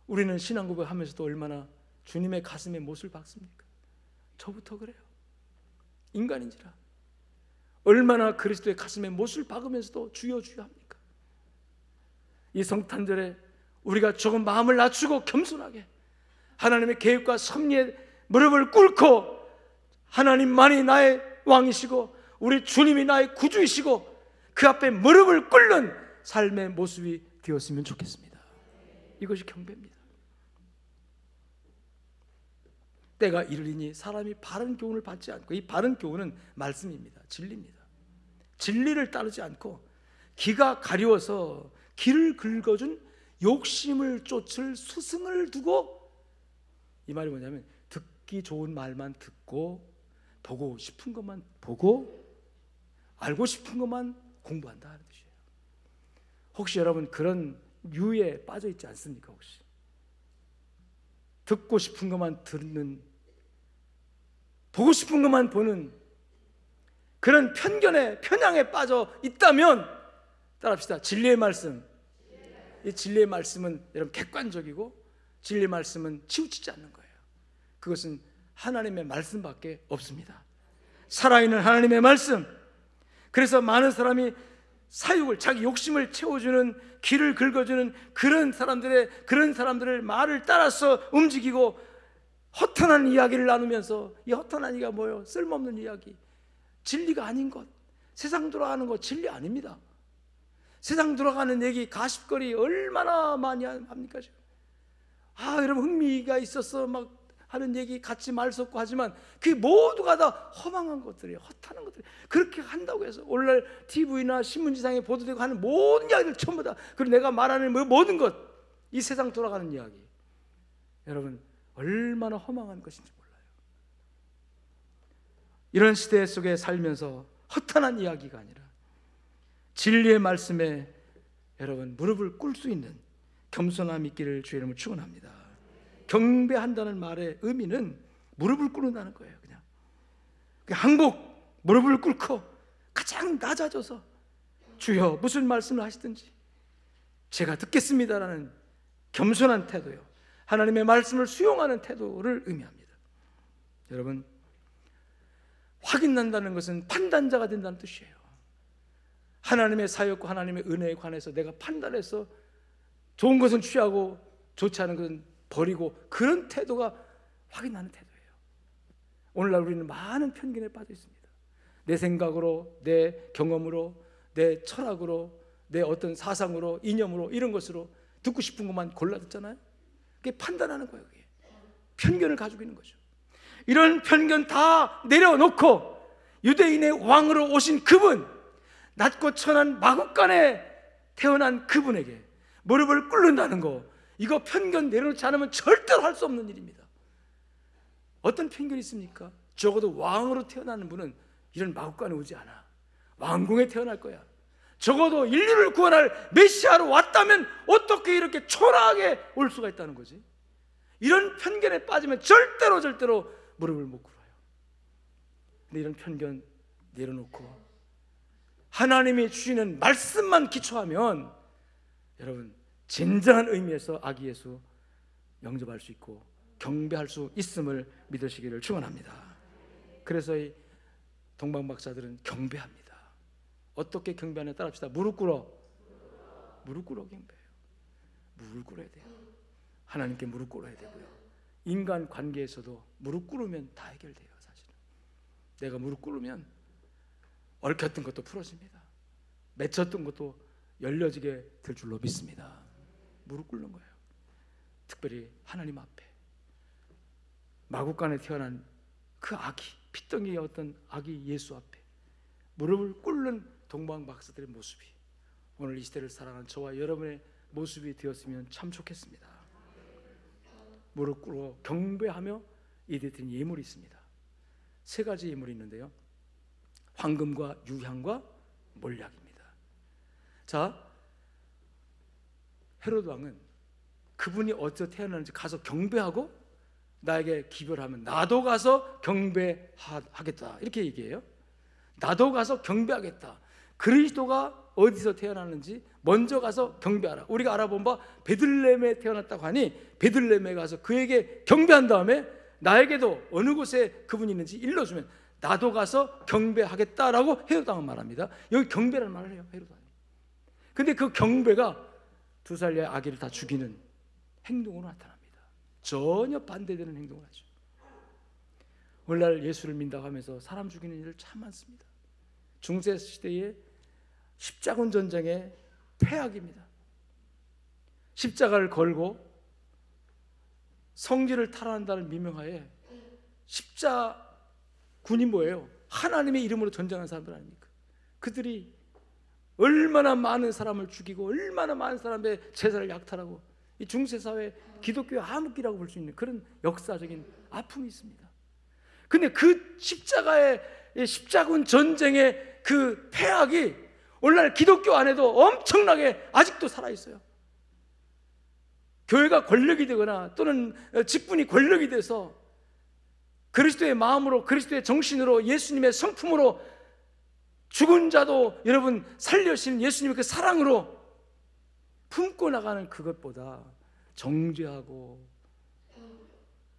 우리는 신앙 고백하면서도 얼마나 주님의 가슴에 못을 박습니까? 저부터 그래요. 인간인지라 얼마나 그리스도의 가슴에 못을 박으면서도 주여 주여 합니까? 이 성탄절에 우리가 조금 마음을 낮추고 겸손하게 하나님의 계획과 섭리에 무릎을 꿇고, 하나님만이 나의 왕이시고 우리 주님이 나의 구주이시고 그 앞에 무릎을 꿇는 삶의 모습이 되었으면 좋겠습니다. 이것이 경배입니다. 때가 이르리니 사람이 바른 교훈을 받지 않고, 이 바른 교훈은 말씀입니다. 진리입니다. 진리를 따르지 않고 기가 가려워서 길을 긁어준 욕심을 쫓을 스승을 두고, 이 말이 뭐냐면 듣기 좋은 말만 듣고 보고 싶은 것만 보고 알고 싶은 것만 공부한다 하는 뜻이에요. 혹시 여러분 그런 유에 빠져 있지 않습니까? 혹시 듣고 싶은 것만 듣는, 보고 싶은 것만 보는 그런 편견에, 편향에 빠져 있다면 따라합시다. 진리의 말씀, 이 진리의 말씀은 여러분 객관적이고 진리의 말씀은 치우치지 않는 거예요. 그것은 하나님의 말씀밖에 없습니다. 살아있는 하나님의 말씀. 그래서 많은 사람이 사육을, 자기 욕심을 채워주는, 길을 긁어주는 그런 사람들을 말을 따라서 움직이고 허탄한 이야기를 나누면서, 이 허탄한 이야기가 뭐예요? 쓸모없는 이야기, 진리가 아닌 것, 세상 돌아가는 것 진리 아닙니다. 세상 돌아가는 얘기, 가십거리 얼마나 많이 합니까 지금? 아, 여러분 흥미가 있어서 막 하는 얘기 같이 말 섞고 하지만 그게 모두가 다 허망한 것들이에요. 허탄한 것들. 그렇게 한다고 해서 오늘날 TV나 신문지상에 보도되고 하는 모든 이야기들 전부 다, 그리고 내가 말하는 모든 것, 이 세상 돌아가는 이야기, 여러분 얼마나 허망한 것인지 몰라요. 이런 시대 속에 살면서 허탄한 이야기가 아니라 진리의 말씀에 여러분 무릎을 꿇을 수 있는 겸손함 있기를 주의 이름으로 축원합니다. 경배한다는 말의 의미는 무릎을 꿇는다는 거예요. 그냥 항복, 무릎을 꿇고 가장 낮아져서 주여 무슨 말씀을 하시든지 제가 듣겠습니다라는 겸손한 태도요, 하나님의 말씀을 수용하는 태도를 의미합니다. 여러분, 확인난다는 것은 판단자가 된다는 뜻이에요. 하나님의 사역과 하나님의 은혜에 관해서 내가 판단해서 좋은 것은 취하고 좋지 않은 것은 버리고, 그런 태도가 확인나는 태도예요. 오늘날 우리는 많은 편견에 빠져 있습니다. 내 생각으로, 내 경험으로, 내 철학으로, 내 어떤 사상으로, 이념으로, 이런 것으로 듣고 싶은 것만 골라 듣잖아요. 그게 판단하는 거예요. 그게 편견을 가지고 있는 거죠. 이런 편견 다 내려놓고 유대인의 왕으로 오신 그분, 낮고 천한 마국간에 태어난 그분에게 무릎을 꿇는다는 거, 이거 편견 내려놓지 않으면 절대로 할 수 없는 일입니다. 어떤 편견이 있습니까? 적어도 왕으로 태어나는 분은 이런 마국간에 오지 않아. 왕궁에 태어날 거야. 적어도 인류를 구원할 메시아로 왔다면 어떻게 이렇게 초라하게 올 수가 있다는 거지? 이런 편견에 빠지면 절대로 무릎을 못 꿇어요. 근데 이런 편견 내려놓고 하나님이 주시는 말씀만 기초하면 여러분, 진정한 의미에서 아기 예수 영접할 수 있고 경배할 수 있음을 믿으시기를 축원합니다. 그래서 이 동방 박사들은 경배합니다. 어떻게 경배하느냐 따라합시다. 무릎 꿇어 경배해요. 무릎 꿇어야 돼요. 하나님께 무릎 꿇어야 되고요. 인간 관계에서도 무릎 꿇으면 다 해결돼요. 사실은 내가 무릎 꿇으면 얽혔던 것도 풀어집니다. 맺혔던 것도 열려지게 될 줄로 믿습니다. 무릎 꿇는 거예요. 특별히 하나님 앞에, 마국간에 태어난 그 아기, 핏덩이의 어떤 아기 예수 앞에 무릎을 꿇는 동방 박사들의 모습이 오늘 이 시대를 살아가는 저와 여러분의 모습이 되었으면 참 좋겠습니다. 무릎 꿇어 경배하며 이드린 예물이 있습니다. 세 가지 예물이 있는데요, 황금과 유향과 몰약입니다. 자, 헤로드 왕은 그분이 어디서 태어났는지 가서 경배하고 나에게 기별을 하면 나도 가서 경배하겠다, 이렇게 얘기해요. 나도 가서 경배하겠다. 그리스도가 어디서 태어났는지 먼저 가서 경배하라. 우리가 알아본 바 베들레헴에 태어났다고 하니 베들레헴에 가서 그에게 경배한 다음에 나에게도 어느 곳에 그분이 있는지 일러주면 나도 가서 경배하겠다라고 헤로드 왕은 말합니다. 여기 경배라는 말을 해요, 헤로드 왕이. 근데 그 경배가 2살의 아기를 다 죽이는 행동으로 나타납니다. 전혀 반대되는 행동을 하죠. 오늘날 예수를 믿는다고 하면서 사람 죽이는 일을 참 많습니다. 중세시대의 십자군 전쟁의 폐악입니다. 십자가를 걸고 성지를 탈환한다는 미명하에 십자군이 뭐예요? 하나님의 이름으로 전쟁하는 사람들 아닙니까? 그들이 얼마나 많은 사람을 죽이고 얼마나 많은 사람의 제사를 약탈하고, 이 중세사회 기독교의 암흑기라고 볼 수 있는 그런 역사적인 아픔이 있습니다. 근데 그 십자군 전쟁의 그 폐악이 오늘날 기독교 안에도 엄청나게 아직도 살아있어요. 교회가 권력이 되거나 또는 직분이 권력이 돼서 그리스도의 마음으로, 그리스도의 정신으로, 예수님의 성품으로 죽은 자도 여러분 살려주신 예수님의 그 사랑으로 품고 나가는 그것보다 정죄하고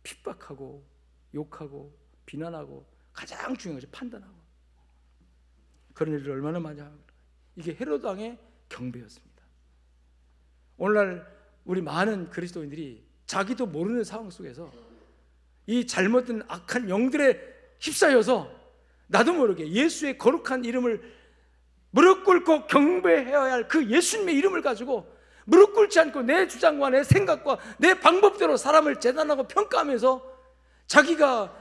핍박하고 욕하고 비난하고 가장 중요한 것이 판단하고, 그런 일을 얼마나 많이 하는 거예요. 이게 헤로드 왕의 경배였습니다. 오늘날 우리 많은 그리스도인들이 자기도 모르는 상황 속에서 이 잘못된 악한 영들에 휩싸여서 나도 모르게 예수의 거룩한 이름을 무릎 꿇고 경배해야 할 그 예수님의 이름을 가지고 무릎 꿇지 않고 내 주장과 내 생각과 내 방법대로 사람을 재단하고 평가하면서 자기가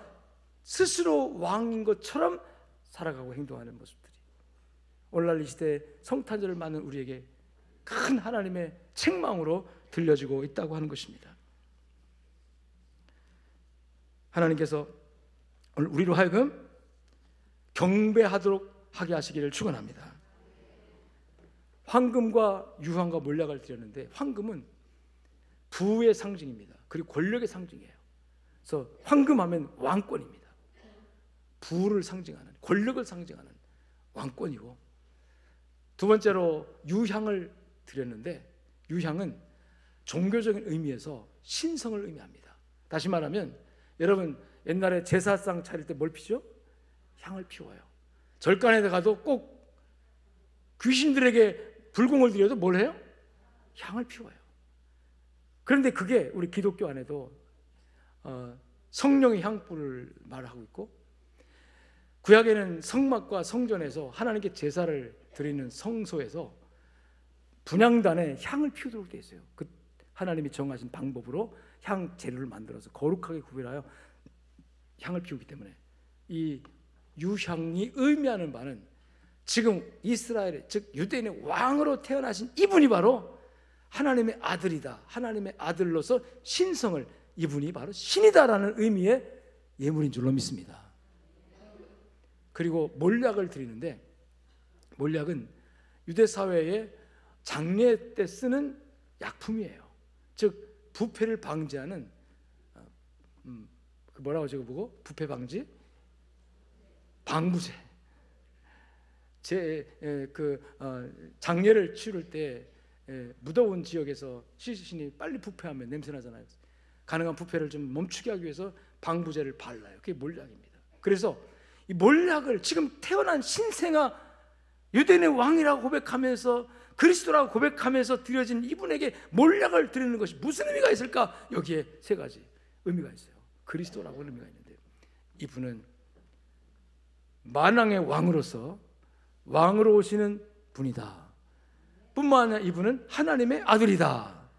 스스로 왕인 것처럼 살아가고 행동하는 모습들이 오늘날 이 시대에 성탄절을 맞는 우리에게 큰 하나님의 책망으로 들려지고 있다고 하는 것입니다. 하나님께서 오늘 우리로 하여금 경배하도록 하게 하시기를 축원합니다. 황금과 유황과 몰약을 드렸는데, 황금은 부의 상징입니다. 그리고 권력의 상징이에요. 그래서 황금하면 왕권입니다. 부를 상징하는, 권력을 상징하는 왕권이고, 두 번째로 유향을 드렸는데, 유향은 종교적인 의미에서 신성을 의미합니다. 다시 말하면 여러분 옛날에 제사상 차릴 때 뭘 피죠? 향을 피워요. 절간에 가도 꼭 귀신들에게 불공을 드려도 뭘 해요? 향을 피워요. 그런데 그게 우리 기독교 안에도 성령의 향불을 말하고 있고, 구약에는 성막과 성전에서 하나님께 제사를 드리는 성소에서 분향단에 향을 피우도록 되어 있어요. 그 하나님이 정하신 방법으로 향 재료를 만들어서 거룩하게 구별하여 향을 피우기 때문에 이 유향이 의미하는 바는 지금 이스라엘의, 즉 유대인의 왕으로 태어나신 이분이 바로 하나님의 아들이다, 하나님의 아들로서 신성을, 이분이 바로 신이다라는 의미의 예물인 줄로 믿습니다. 그리고 몰약을 드리는데, 몰약은 유대 사회에 장례 때 쓰는 약품이에요. 즉 부패를 방지하는, 뭐라고 저거 보고, 부패 방지? 방부제. 장례를 치를 때 무더운 지역에서 시신이 빨리 부패하면 냄새 나잖아요. 가능한 부패를 좀 멈추게 하기 위해서 방부제를 발라요. 그게 몰약입니다. 그래서 이 몰약을 지금 태어난 신생아 유대인의 왕이라고 고백하면서, 그리스도라고 고백하면서 드려진 이분에게 몰약을 드리는 것이 무슨 의미가 있을까? 여기에 세 가지 의미가 있어요. 그리스도라고 의미가 있는데, 이분은 만왕의 왕으로서 왕으로 오시는 분이다. 뿐만 아니라 이분은 하나님의 아들이다.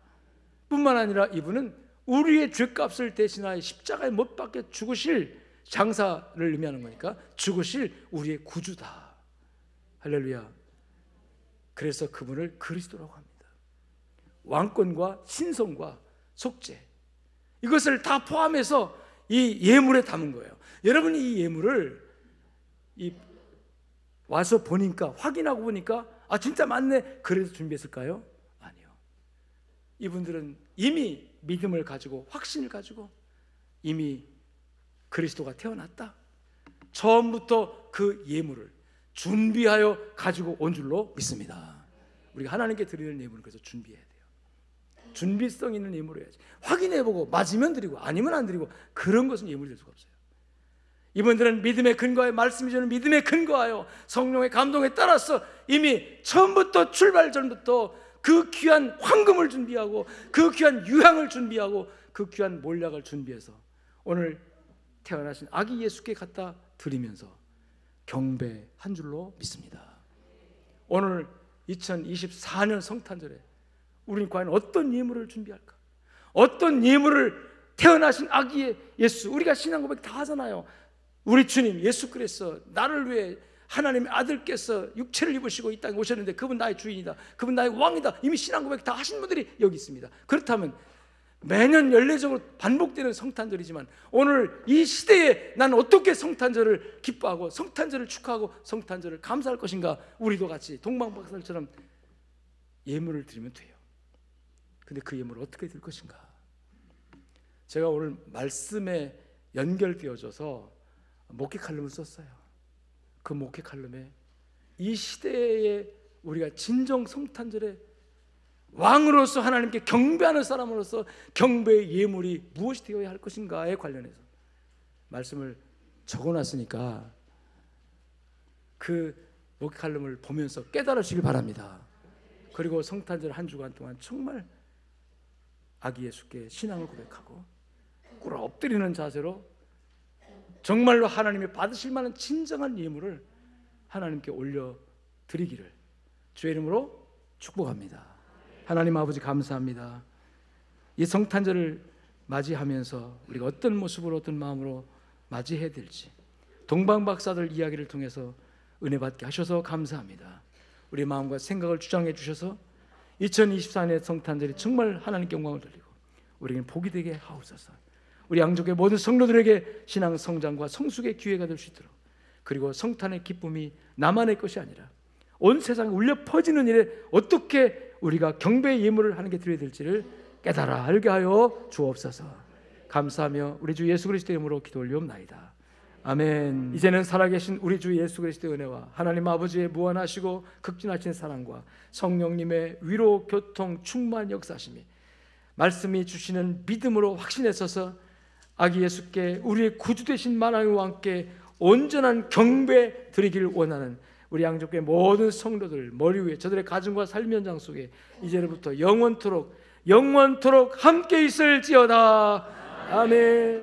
뿐만 아니라 이분은 우리의 죄값을 대신하여 십자가에 못 박혀 죽으실, 장사를 의미하는 거니까 죽으실 우리의 구주다. 할렐루야. 그래서 그분을 그리스도라고 합니다. 왕권과 신성과 속죄, 이것을 다 포함해서 이 예물에 담은 거예요. 여러분이 이 예물을 와서 보니까, 확인하고 보니까 아 진짜 맞네, 그래서 준비했을까요? 아니요. 이분들은 이미 믿음을 가지고, 확신을 가지고 이미 그리스도가 태어났다, 처음부터 그 예물을 준비하여 가지고 온 줄로 믿습니다. 우리가 하나님께 드리는 예물을 그래서 준비해야 돼요. 준비성 있는 예물을 해야지. 확인해보고 맞으면 드리고 아니면 안 드리고, 그런 것은 예물이 될 수가 없어요. 이분들은 믿음의 근거에, 말씀이 주는 믿음에 근거하여 성령의 감동에 따라서 이미 처음부터, 출발 전부터 그 귀한 황금을 준비하고, 그 귀한 유향을 준비하고, 그 귀한 몰약을 준비해서 오늘 태어나신 아기 예수께 갖다 드리면서 경배한 줄로 믿습니다. 오늘 2024년 성탄절에 우리는 과연 어떤 예물을 준비할까? 어떤 예물을, 태어나신 아기 예수, 우리가 신앙 고백 다 하잖아요. 우리 주님 예수 그리스도, 나를 위해 하나님의 아들께서 육체를 입으시고 이 땅에 오셨는데 그분 나의 주인이다, 그분 나의 왕이다. 이미 신앙 고백 다 하신 분들이 여기 있습니다. 그렇다면 매년 연례적으로 반복되는 성탄절이지만 오늘 이 시대에 난 어떻게 성탄절을 기뻐하고 성탄절을 축하하고 성탄절을 감사할 것인가? 우리도 같이 동방박사들처럼 예물을 드리면 돼요. 근데 그 예물을 어떻게 드릴 것인가? 제가 오늘 말씀에 연결되어져서 목회 칼럼을 썼어요. 그 목회 칼럼에 이 시대에 우리가 진정 성탄절에 왕으로서 하나님께 경배하는 사람으로서 경배의 예물이 무엇이 되어야 할 것인가에 관련해서 말씀을 적어놨으니까 그 목회 칼럼을 보면서 깨달으시길 바랍니다. 그리고 성탄절 한 주간 동안 정말 아기 예수께 신앙을 고백하고 꿇어 엎드리는 자세로 정말로 하나님이 받으실 만한 진정한 예물을 하나님께 올려드리기를 주의 이름으로 축복합니다. 하나님 아버지 감사합니다. 이 성탄절을 맞이하면서 우리가 어떤 모습으로, 어떤 마음으로 맞이해야 될지 동방박사들 이야기를 통해서 은혜 받게 하셔서 감사합니다. 우리의 마음과 생각을 주장해 주셔서 2024년 성탄절이 정말 하나님께 영광을 돌리고 우리에게 복이 되게 하옵소서. 우리 양족의 모든 성도들에게 신앙 성장과 성숙의 기회가 될 수 있도록, 그리고 성탄의 기쁨이 나만의 것이 아니라 온 세상에 울려 퍼지는 일에 어떻게 우리가 경배의 예물을 하는 게 드려야 될지를 깨달아 알게 하여 주옵소서. 감사하며 우리 주 예수 그리스도의 이름으로 기도 올리옵나이다. 아멘. 이제는 살아계신 우리 주 예수 그리스도의 은혜와 하나님 아버지의 무한하시고 극진하신 사랑과 성령님의 위로, 교통, 충만 역사심이 말씀이 주시는 믿음으로 확신에 서서 아기 예수께 우리의 구주 되신 만왕의 왕께 온전한 경배 드리기를 원하는 우리 양족의 모든 성도들 머리 위에 저들의 가정과 삶 현장 속에 이제로부터 영원토록 영원토록 함께 있을지어다. 아멘.